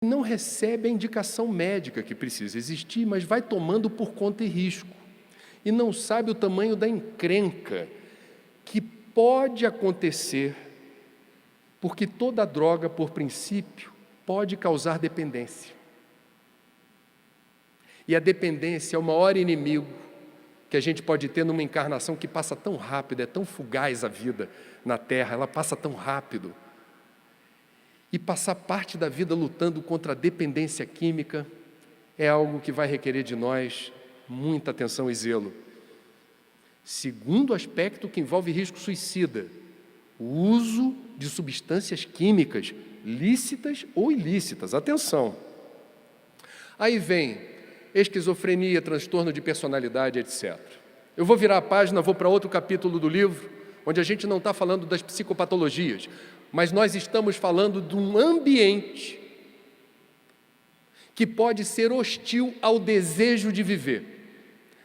não recebe a indicação médica que precisa existir, mas vai tomando por conta e risco. E não sabe o tamanho da encrenca que pode acontecer, porque toda droga, por princípio, pode causar dependência. E a dependência é o maior inimigo que a gente pode ter numa encarnação que passa tão rápido, é tão fugaz a vida na Terra, ela passa tão rápido. E passar parte da vida lutando contra a dependência química é algo que vai requerer de nós muita atenção e zelo. Segundo aspecto que envolve risco suicida, o uso de substâncias químicas, lícitas ou ilícitas. Atenção! Aí vem esquizofrenia, transtorno de personalidade, etc. Eu vou virar a página, vou para outro capítulo do livro, onde a gente não está falando das psicopatologias, mas nós estamos falando de um ambiente que pode ser hostil ao desejo de viver.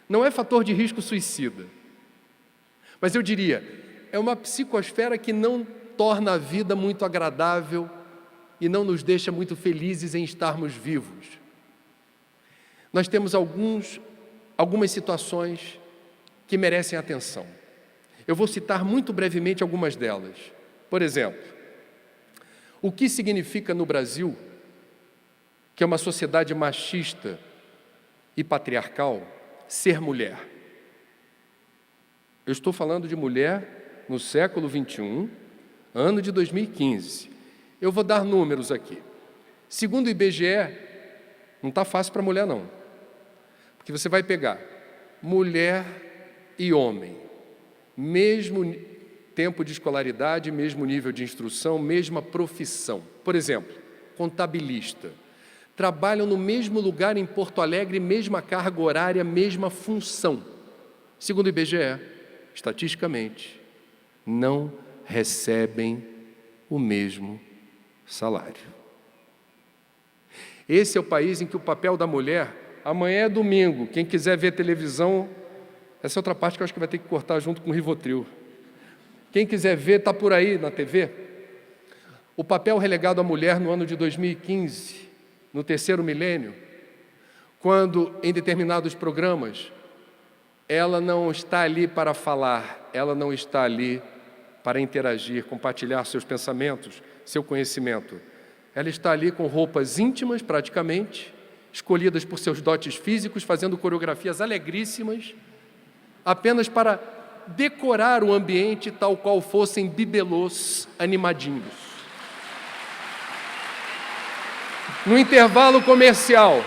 Não é fator de risco suicida, mas eu diria, é uma psicosfera que não torna a vida muito agradável e não nos deixa muito felizes em estarmos vivos. Nós temos algumas situações que merecem atenção. Eu vou citar muito brevemente algumas delas. Por exemplo, o que significa no Brasil, que é uma sociedade machista e patriarcal, ser mulher? Eu estou falando de mulher no século XXI, ano de 2015. Eu vou dar números aqui. Segundo o IBGE, não está fácil para mulher não, porque você vai pegar mulher e homem, mesmo tempo de escolaridade, mesmo nível de instrução, mesma profissão. Por exemplo, contabilista. Trabalham no mesmo lugar em Porto Alegre, mesma carga horária, mesma função. Segundo o IBGE, estatisticamente, não recebem o mesmo salário. Esse é o país em que o papel da mulher, amanhã é domingo, quem quiser ver televisão, essa é outra parte que eu acho que vai ter que cortar junto com o Rivotril. Quem quiser ver, está por aí na TV. O papel relegado à mulher no ano de 2015, no terceiro milênio, quando em determinados programas, ela não está ali para falar, ela não está ali para interagir, compartilhar seus pensamentos, seu conhecimento. Ela está ali com roupas íntimas, praticamente, escolhidas por seus dotes físicos, fazendo coreografias alegríssimas, apenas para decorar o ambiente tal qual fossem bibelôs animadinhos. No intervalo comercial,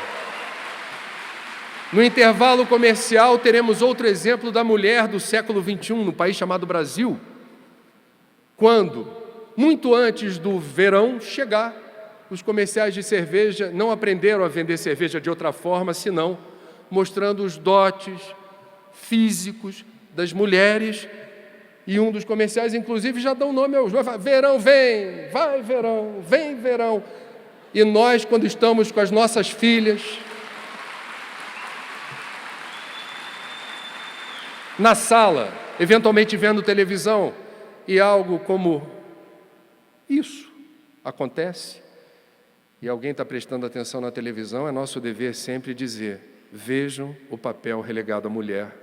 teremos outro exemplo da mulher do século XXI, no país chamado Brasil, quando, muito antes do verão chegar, os comerciais de cerveja não aprenderam a vender cerveja de outra forma, senão mostrando os dotes físicos das mulheres, e um dos comerciais, inclusive, já dá um nome aos dois, verão vem, vai verão, vem verão. E nós, quando estamos com as nossas filhas na sala, eventualmente vendo televisão, e algo como isso acontece, e alguém está prestando atenção na televisão, é nosso dever sempre dizer, vejam o papel relegado à mulher,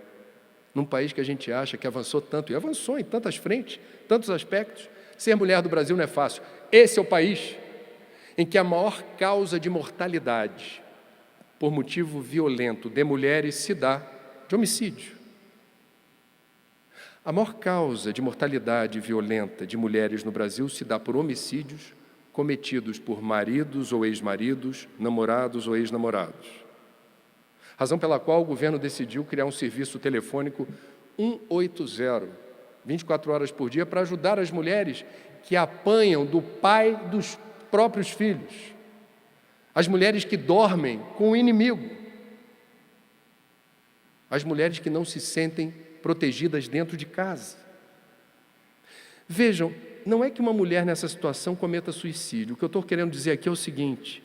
num país que a gente acha que avançou tanto, e avançou em tantas frentes, tantos aspectos. Ser mulher do Brasil não é fácil. Esse é o país em que a maior causa de mortalidade por motivo violento de mulheres se dá de homicídio. A maior causa de mortalidade violenta de mulheres no Brasil se dá por homicídios cometidos por maridos ou ex-maridos, namorados ou ex-namorados. Razão pela qual o governo decidiu criar um serviço telefônico 180, 24 horas por dia, para ajudar as mulheres que apanham do pai dos próprios filhos, as mulheres que dormem com o inimigo, as mulheres que não se sentem protegidas dentro de casa. Vejam, não é que uma mulher nessa situação cometa suicídio. O que eu estou querendo dizer aqui é o seguinte: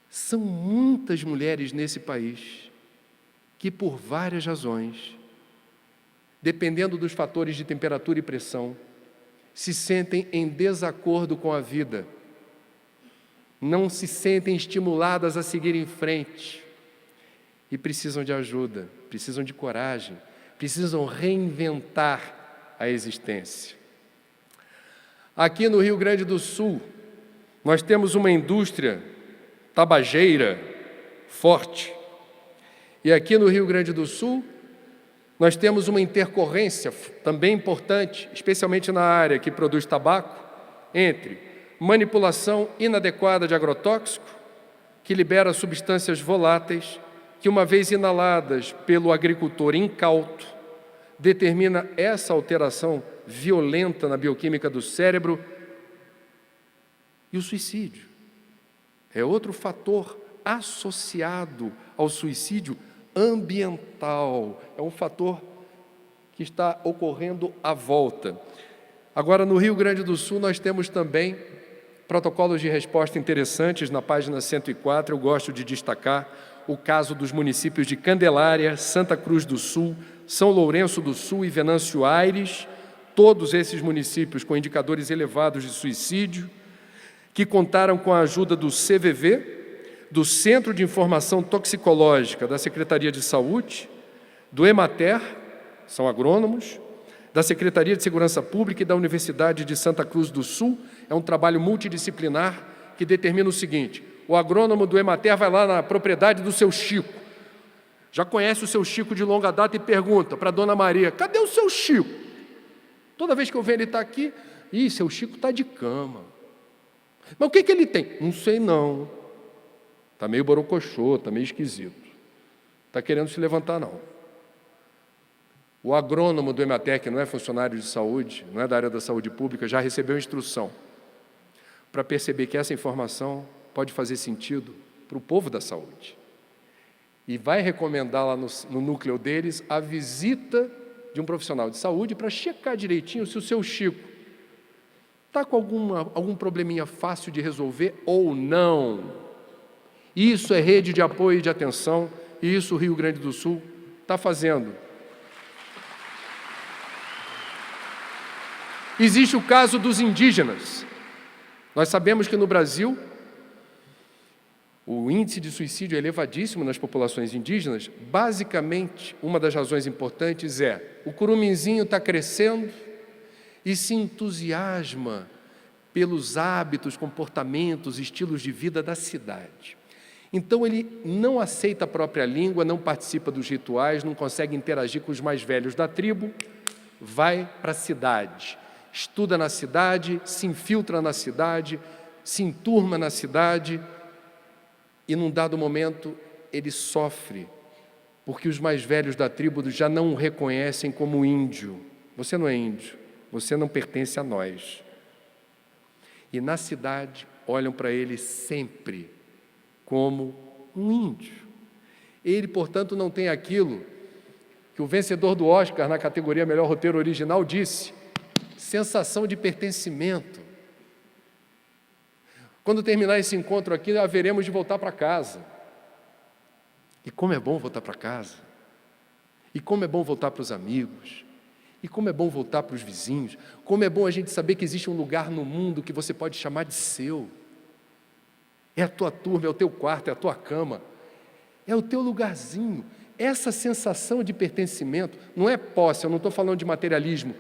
são muitas mulheres nesse país que, por várias razões, dependendo dos fatores de temperatura e pressão, se sentem em desacordo com a vida não se sentem estimuladas a seguir em frente e precisam de ajuda, precisam de coragem, precisam reinventar a existência. Aqui no Rio Grande do Sul, nós temos uma indústria tabageira forte. E aqui no Rio Grande do Sul, nós temos uma intercorrência também importante, especialmente na área que produz tabaco, entre manipulação inadequada de agrotóxico, que libera substâncias voláteis, que uma vez inaladas pelo agricultor incauto, determina essa alteração violenta na bioquímica do cérebro, e o suicídio. É outro fator associado ao suicídio ambiental. É um fator que está ocorrendo à volta. Agora, no Rio Grande do Sul, nós temos também protocolos de resposta interessantes. Na página 104, eu gosto de destacar o caso dos municípios de Candelária, Santa Cruz do Sul, São Lourenço do Sul e Venâncio Aires, todos esses municípios com indicadores elevados de suicídio, que contaram com a ajuda do CVV, do Centro de Informação Toxicológica da Secretaria de Saúde, do EMATER, são agrônomos, da Secretaria de Segurança Pública e da Universidade de Santa Cruz do Sul. É um trabalho multidisciplinar que determina o seguinte: o agrônomo do EMATER vai lá na propriedade do seu Chico, já conhece o seu Chico de longa data e pergunta para a dona Maria: cadê o seu Chico? Toda vez que eu vejo ele está aqui, seu Chico está de cama. Mas o que ele tem? Não sei não. Está meio borocochô, está meio esquisito. Está querendo se levantar não. O agrônomo do EMATER, que não é funcionário de saúde, não é da área da saúde pública, já recebeu instrução para perceber que essa informação pode fazer sentido para o povo da saúde. E vai recomendar lá no núcleo deles a visita de um profissional de saúde para checar direitinho se o seu Chico está com algum probleminha fácil de resolver ou não. Isso é rede de apoio e de atenção, e isso o Rio Grande do Sul está fazendo. Existe o caso dos indígenas. Nós sabemos que no Brasil o índice de suicídio é elevadíssimo nas populações indígenas. Basicamente, uma das razões importantes é o curuminzinho está crescendo e se entusiasma pelos hábitos, comportamentos, estilos de vida da cidade. Então ele não aceita a própria língua, não participa dos rituais, não consegue interagir com os mais velhos da tribo, vai para a cidade, estuda na cidade, se infiltra na cidade, se enturma na cidade e num dado momento ele sofre, porque os mais velhos da tribo já não o reconhecem como índio. Você não é índio, você não pertence a nós. E na cidade olham para ele sempre como um índio. Ele, portanto, não tem aquilo que o vencedor do Oscar na categoria Melhor Roteiro Original disse: sensação de pertencimento. Quando terminar esse encontro aqui, haveremos de voltar para casa. E como é bom voltar para casa. E como é bom voltar para os amigos. E como é bom voltar para os vizinhos. Como é bom a gente saber que existe um lugar no mundo que você pode chamar de seu. É a tua turma, é o teu quarto, é a tua cama. É o teu lugarzinho. Essa sensação de pertencimento não é posse, eu não estou falando de materialismo.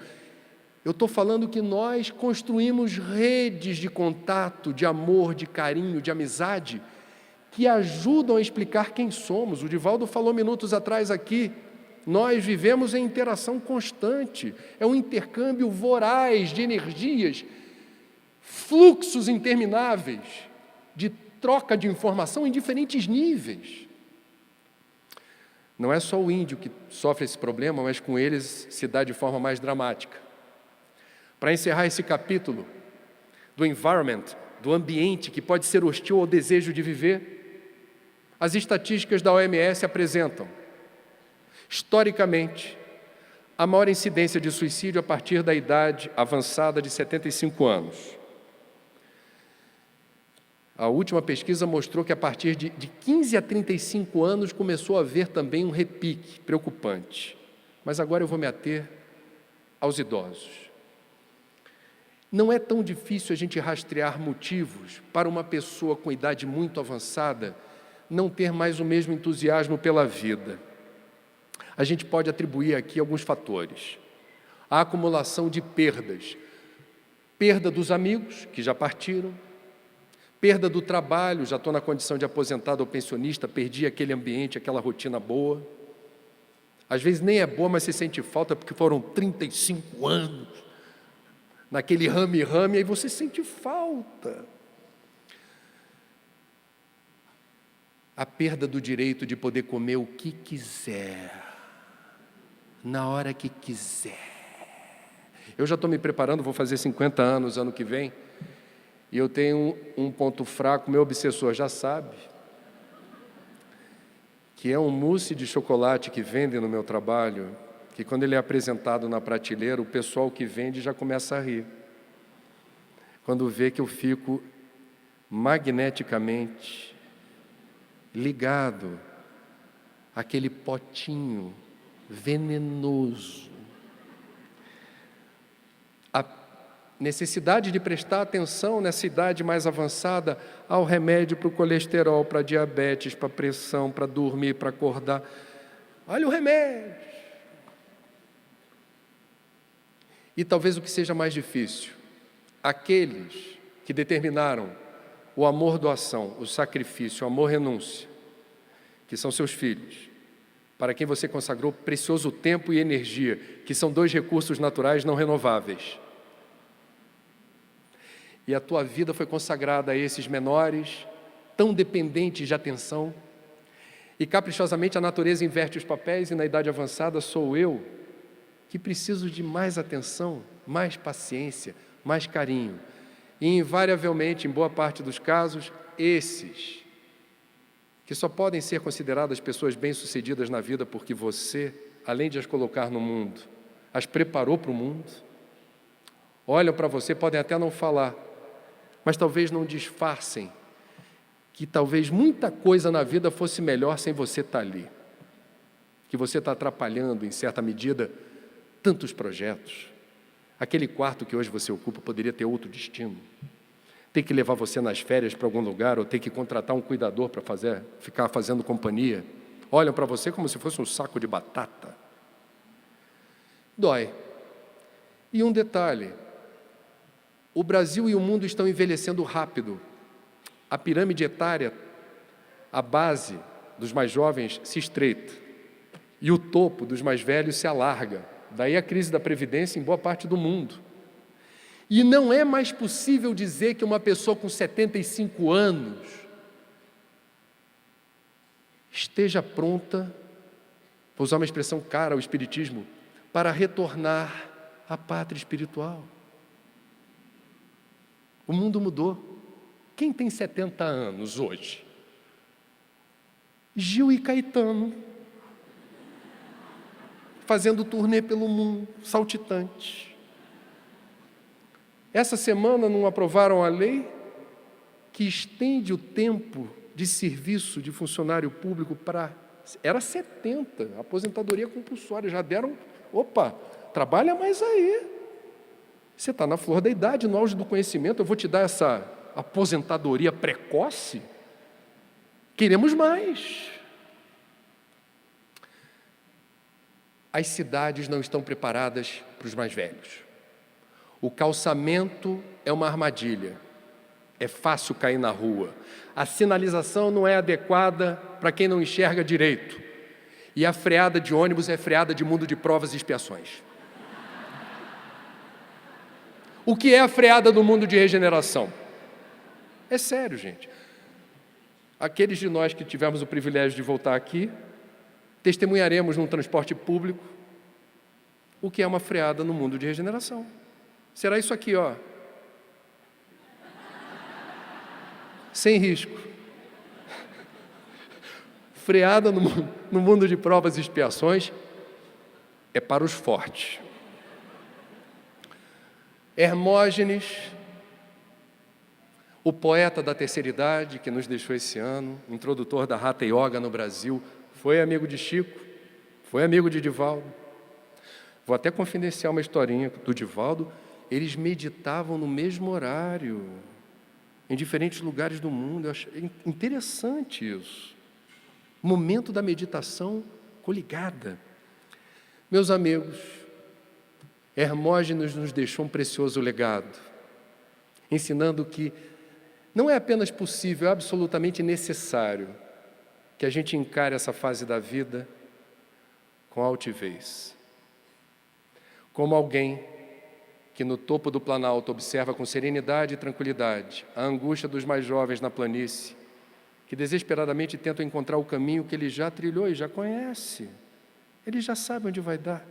Eu estou falando que nós construímos redes de contato, de amor, de carinho, de amizade, que ajudam a explicar quem somos. O Divaldo falou minutos atrás aqui, nós vivemos em interação constante, é um intercâmbio voraz de energias, fluxos intermináveis, de troca de informação em diferentes níveis. Não é só o índio que sofre esse problema, mas com eles se dá de forma mais dramática. Para encerrar esse capítulo do environment, do ambiente que pode ser hostil ao desejo de viver, as estatísticas da OMS apresentam, historicamente, a maior incidência de suicídio a partir da idade avançada de 75 anos. A última pesquisa mostrou que a partir de 15 a 35 anos começou a haver também um repique preocupante. Mas agora eu vou me ater aos idosos. Não é tão difícil a gente rastrear motivos para uma pessoa com idade muito avançada não ter mais o mesmo entusiasmo pela vida. A gente pode atribuir aqui alguns fatores. A acumulação de perdas. Perda dos amigos, que já partiram. Perda do trabalho, já estou na condição de aposentado ou pensionista, perdi aquele ambiente, aquela rotina boa. Às vezes nem é boa, mas você sente falta porque foram 35 anos naquele rame-rame, aí você sente falta. A perda do direito de poder comer o que quiser, na hora que quiser. Eu já estou me preparando, vou fazer 50 anos ano que vem, e eu tenho um ponto fraco, meu obsessor já sabe, que é um mousse de chocolate que vendem no meu trabalho, que quando ele é apresentado na prateleira, o pessoal que vende já começa a rir. Quando vê que eu fico magneticamente ligado àquele potinho venenoso. A necessidade de prestar atenção nessa idade mais avançada ao remédio para o colesterol, para a diabetes, para a pressão, para dormir, para acordar. Olha o remédio. E talvez o que seja mais difícil, aqueles que determinaram o amor-doação, o sacrifício, o amor-renúncia, que são seus filhos, para quem você consagrou precioso tempo e energia, que são 2 recursos naturais não renováveis. E a tua vida foi consagrada a esses menores, tão dependentes de atenção, e caprichosamente a natureza inverte os papéis, e na idade avançada sou eu, que preciso de mais atenção, mais paciência, mais carinho. E invariavelmente, em boa parte dos casos, esses, que só podem ser consideradas pessoas bem-sucedidas na vida porque você, além de as colocar no mundo, as preparou para o mundo, olham para você, podem até não falar, mas talvez não disfarcem que talvez muita coisa na vida fosse melhor sem você estar ali, que você está atrapalhando, em certa medida, tantos projetos. Aquele quarto que hoje você ocupa poderia ter outro destino. Tem que levar você nas férias para algum lugar, ou tem que contratar um cuidador para ficar fazendo companhia. Olham para você como se fosse um saco de batata. Dói. E um detalhe, o Brasil e o mundo estão envelhecendo rápido. A pirâmide etária, a base dos mais jovens se estreita e o topo dos mais velhos se alarga. Daí a crise da Previdência em boa parte do mundo. E não é mais possível dizer que uma pessoa com 75 anos esteja pronta, vou usar uma expressão cara ao espiritismo, para retornar à pátria espiritual. O mundo mudou. Quem tem 70 anos hoje? Gil e Caetano, fazendo turnê pelo mundo, saltitante. Essa semana não aprovaram a lei que estende o tempo de serviço de funcionário público para... Era 70, aposentadoria compulsória, já deram... Opa, trabalha mais aí. Você está na flor da idade, no auge do conhecimento, eu vou te dar essa aposentadoria precoce? Queremos mais. As cidades não estão preparadas para os mais velhos. O calçamento é uma armadilha. É fácil cair na rua. A sinalização não é adequada para quem não enxerga direito. E a freada de ônibus é freada de mundo de provas e expiações. O que é a freada do mundo de regeneração? É sério, gente. Aqueles de nós que tivemos o privilégio de voltar aqui, testemunharemos num transporte público o que é uma freada no mundo de regeneração. Será isso aqui, ó. Sem risco. Freada no mundo de provas e expiações é para os fortes. Hermógenes, o poeta da terceira idade que nos deixou esse ano, introdutor da Hatha Yoga no Brasil, foi amigo de Chico, foi amigo de Divaldo. Vou até confidenciar uma historinha do Divaldo eles meditavam no mesmo horário, em diferentes lugares do mundo. Eu achei interessante isso. O momento da meditação coligada. Meus amigos, Hermógenes nos deixou um precioso legado, ensinando que não é apenas possível, é absolutamente necessário que a gente encare essa fase da vida com altivez. Como alguém que no topo do Planalto observa com serenidade e tranquilidade a angústia dos mais jovens na planície, que desesperadamente tentam encontrar o caminho que ele já trilhou e já conhece. Ele já sabe onde vai dar.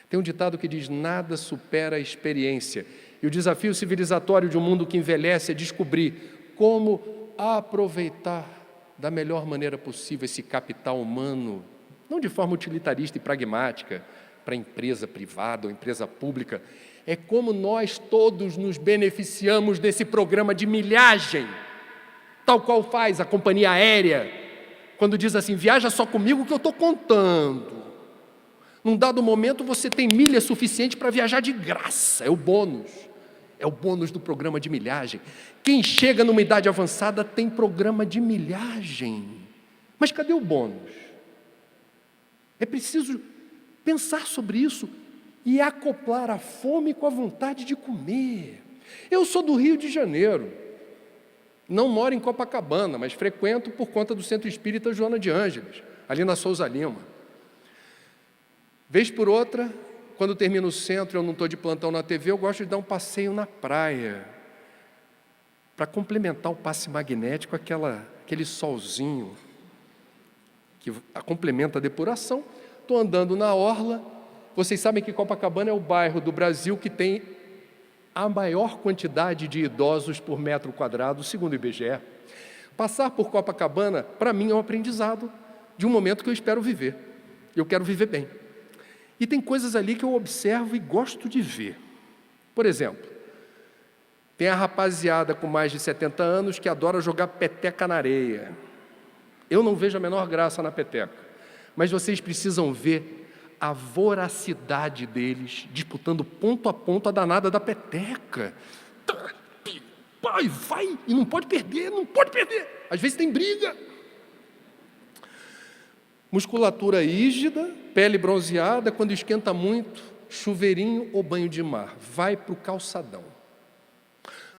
Tem um ditado que diz: nada supera a experiência. E o desafio civilizatório de um mundo que envelhece é descobrir como aproveitar da melhor maneira possível esse capital humano, não de forma utilitarista e pragmática, para empresa privada ou empresa pública. É como nós todos nos beneficiamos desse programa de milhagem, tal qual faz a companhia aérea, quando diz assim: viaja só comigo que eu estou contando. Num dado momento você tem milha suficiente para viajar de graça, é o bônus do programa de milhagem. Quem chega numa idade avançada tem programa de milhagem. Mas cadê o bônus? É preciso pensar sobre isso e acoplar a fome com a vontade de comer. Eu sou do Rio de Janeiro, não moro em Copacabana, mas frequento por conta do Centro Espírita Joana de Ângeles, ali na Souza Lima. Vez por outra, quando termino o centro e eu não estou de plantão na TV, eu gosto de dar um passeio na praia, para complementar o passe magnético, aquele solzinho que complementa a depuração. Estou andando na orla. Vocês sabem que Copacabana é o bairro do Brasil que tem a maior quantidade de idosos por metro quadrado, segundo o IBGE. Passar por Copacabana, para mim, é um aprendizado de um momento que eu espero viver. Eu quero viver bem. E tem coisas ali que eu observo e gosto de ver. Por exemplo, tem a rapaziada com mais de 70 anos que adora jogar peteca na areia. Eu não vejo a menor graça na peteca, mas vocês precisam ver a voracidade deles disputando ponto a ponto a danada da peteca. Vai, e não pode perder. Às vezes tem briga. Musculatura rígida, pele bronzeada, quando esquenta muito, chuveirinho ou banho de mar. Vai para o calçadão.